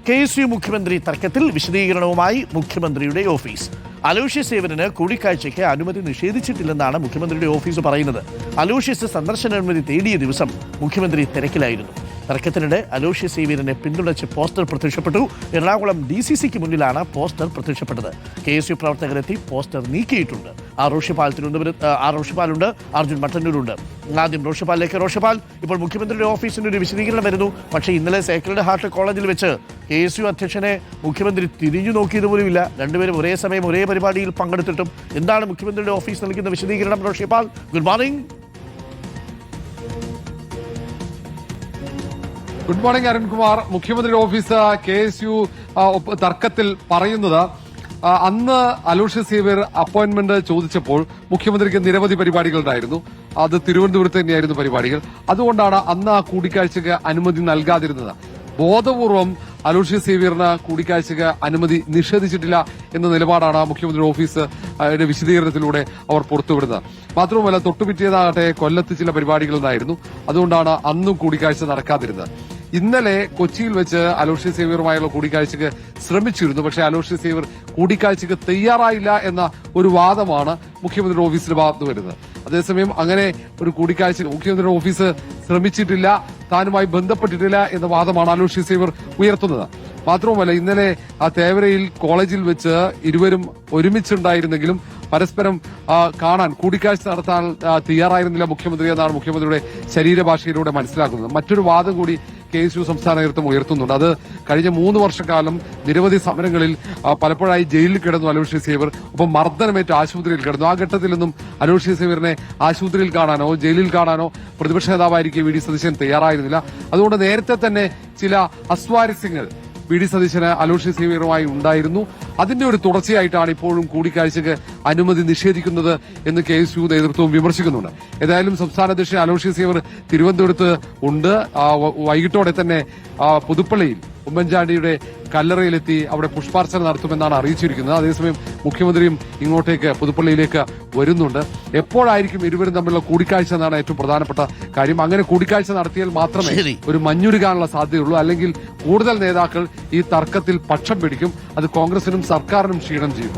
KSU മുഖ്യമന്ത്രി തർക്കത്തിൽ വിശദീകരണവുമായി മുഖ്യമന്ത്രിയുടെ ഓഫീസ്. അലോഷ്യസ് സേവനന് കൂടിക്കാഴ്ചയ്ക്ക് അനുമതി നിഷേധിച്ചിട്ടില്ലെന്നാണ് മുഖ്യമന്ത്രിയുടെ ഓഫീസ് പറയുന്നത്. അലോഷ്യസ് സന്ദർശനാനുമതി തേടിയ ദിവസം മുഖ്യമന്ത്രി തിരക്കിലായിരുന്നു. തർക്കത്തിനിടെ അലോഷ്യസ് സേവ്യറിനെ പിന്തുണച്ച് പോസ്റ്റർ പ്രത്യക്ഷപ്പെട്ടു. എറണാകുളം DCCക്ക് മുന്നിലാണ് പോസ്റ്റർ പ്രത്യക്ഷപ്പെട്ടത്. KSU പ്രവർത്തകരെത്തി പോസ്റ്റർ നീക്കിയിട്ടുണ്ട്. റോഷിപ്പാലുണ്ട്, അർജുൻ മട്ടന്നൂരുണ്ട്. ആദ്യം റോഷിപ്പാലിലേക്ക്. റോഷിപ്പാൽ, ഇപ്പോൾ മുഖ്യമന്ത്രിയുടെ ഓഫീസിന്റെ ഒരു വിശദീകരണം വരുന്നു. പക്ഷേ ഇന്നലെ സേക്രഡ് ഹാർട്ട് കോളേജിൽ വെച്ച് KSU അധ്യക്ഷനെ മുഖ്യമന്ത്രി തിരിഞ്ഞു നോക്കിയത് പോലുമില്ല. രണ്ടുപേരും ഒരേ സമയം ഒരേ പരിപാടിയിൽ പങ്കെടുത്തിട്ടും. എന്താണ് മുഖ്യമന്ത്രിയുടെ ഓഫീസ് നൽകുന്ന വിശദീകരണം? Roshipal, good morning. Good morning Arunkumar. മുഖ്യമന്ത്രിയുടെ ഓഫീസ് KSU തർക്കത്തിൽ പറയുന്നത്, അന്ന് അലോഷ്യസ് സേവ്യർ അപ്പോയിന്റ്മെന്റ് ചോദിച്ചപ്പോൾ മുഖ്യമന്ത്രിക്ക് നിരവധി പരിപാടികളുണ്ടായിരുന്നു. അത് തിരുവനന്തപുരത്ത് തന്നെയായിരുന്നു പരിപാടികൾ. അതുകൊണ്ടാണ് അന്ന് ആ കൂടിക്കാഴ്ചയ്ക്ക് അനുമതി നൽകാതിരുന്നത്. ബോധപൂർവം അലോഷ്യസ് സേവ്യറിന് കൂടിക്കാഴ്ചയ്ക്ക് അനുമതി നിഷേധിച്ചിട്ടില്ല എന്ന നിലപാടാണ് മുഖ്യമന്ത്രിയുടെ ഓഫീസ് വിശദീകരണത്തിലൂടെ അവർ പുറത്തുവിടുന്നത്. മാത്രവുമല്ല, തൊട്ടുപിറ്റേതാകട്ടെ കൊല്ലത്ത് ചില പരിപാടികളുണ്ടായിരുന്നു. അതുകൊണ്ടാണ് അന്നും കൂടിക്കാഴ്ച നടക്കാതിരുന്നത്. ഇന്നലെ കൊച്ചിയിൽ വെച്ച് അലോഷ്യസ് സേവ്യറുമായുള്ള കൂടിക്കാഴ്ചയ്ക്ക് ശ്രമിച്ചിരുന്നു. പക്ഷേ അലോഷ്യസ് സേവ്യർ കൂടിക്കാഴ്ചയ്ക്ക് തയ്യാറായില്ല എന്ന ഒരു വാദമാണ് മുഖ്യമന്ത്രിയുടെ ഓഫീസിന്റെ ഭാഗത്ത് വരുന്നത്. അതേസമയം അങ്ങനെ ഒരു കൂടിക്കാഴ്ച മുഖ്യമന്ത്രിയുടെ ഓഫീസ് ശ്രമിച്ചിട്ടില്ല, താനുമായി ബന്ധപ്പെട്ടിട്ടില്ല എന്ന വാദമാണ് അലോഷ്യസ് സേവ്യർ ഉയർത്തുന്നത്. മാത്രവുമല്ല, ഇന്നലെ ആ തേവരയിൽ കോളേജിൽ വെച്ച് ഇരുവരും ഒരുമിച്ചുണ്ടായിരുന്നെങ്കിലും പരസ്പരം കാണാൻ കൂടിക്കാഴ്ച നടത്താൻ തയ്യാറായിരുന്നില്ല മുഖ്യമന്ത്രി എന്നാണ് മുഖ്യമന്ത്രിയുടെ ശരീരഭാഷയിലൂടെ മനസ്സിലാക്കുന്നത്. മറ്റൊരു വാദം കൂടി KSU സംസ്ഥാന നേതൃത്വം ഉയർത്തുന്നുണ്ട്. അത് കഴിഞ്ഞ 3 വർഷക്കാലം നിരവധി സമരങ്ങളിൽ പലപ്പോഴായി ജയിലിൽ കിടന്നു അലോഷ്യസ് സേവ്യർ. ഒപ്പം മർദ്ദനമേറ്റ് ആശുപത്രിയിൽ കിടന്നു. ആ ഘട്ടത്തിലൊന്നും അലോഷ്യസ് സേവ്യറിനെ ആശുപത്രിയിൽ കാണാനോ ജയിലിൽ കാണാനോ പ്രതിപക്ഷ നേതാവായിരിക്കും VD സതീശൻ തയ്യാറായിരുന്നില്ല. അതുകൊണ്ട് നേരത്തെ തന്നെ ചില അസ്വാരസ്യങ്ങൾ VD സതീശന് അലോഷ്യസ് സേവ്യറുമായി ഉണ്ടായിരുന്നു. അതിന്റെ ഒരു തുടർച്ചയായിട്ടാണ് ഇപ്പോഴും കൂടിക്കാഴ്ചയ്ക്ക് അനുമതി നിഷേധിക്കുന്നത് എന്ന് KSU നേതൃത്വവും വിമർശിക്കുന്നുണ്ട്. ഏതായാലും സംസ്ഥാന അധ്യക്ഷൻ അലോഷ്യസ് സേവ്യർ തിരുവനന്തപുരത്ത് ഉണ്ട്. വൈകിട്ടോടെ തന്നെ പുതുപ്പള്ളിയിൽ ഉമ്മൻചാണ്ടിയുടെ കല്ലറയിലെത്തി അവിടെ പുഷ്പാർച്ചന നടത്തുമെന്നാണ് അറിയിച്ചിരിക്കുന്നത്. അതേസമയം മുഖ്യമന്ത്രിയും ഇങ്ങോട്ടേക്ക് പുതുപ്പള്ളിയിലേക്ക് വരുന്നുണ്ട്. എപ്പോഴായിരിക്കും ഇരുവരും തമ്മിലുള്ള കൂടിക്കാഴ്ച എന്നാണ് ഏറ്റവും പ്രധാനപ്പെട്ട കാര്യം. അങ്ങനെ കൂടിക്കാഴ്ച നടത്തിയാൽ മാത്രമേ ഒരു മഞ്ഞുരുകാനുള്ള സാധ്യതയുള്ളൂ. അല്ലെങ്കിൽ കൂടുതൽ നേതാക്കൾ ഈ തർക്കത്തിൽ പക്ഷം പിടിക്കും. അത് കോൺഗ്രസിനും സർക്കാരിനും ക്ഷീണം ചെയ്യും.